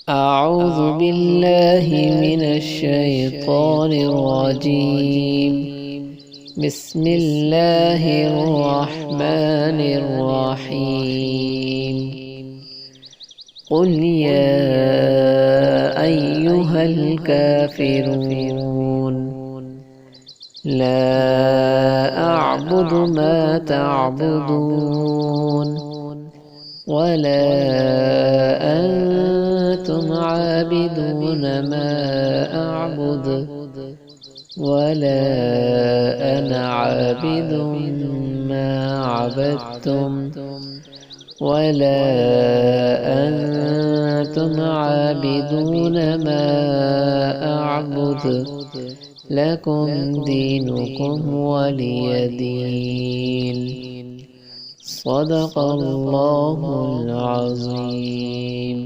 أعوذ بالله من الشيطان الرجيم. بسم الله الرحمن الرحيم. قل يا أيها الكافرون لا أعبد ما تعبدون ولا أنتم عابدون ما أعبد ولا أنا عابد ما عبدتم ولا أنتم عابدون ما أعبد لكم دينكم ولي دين. صدق الله العظيم.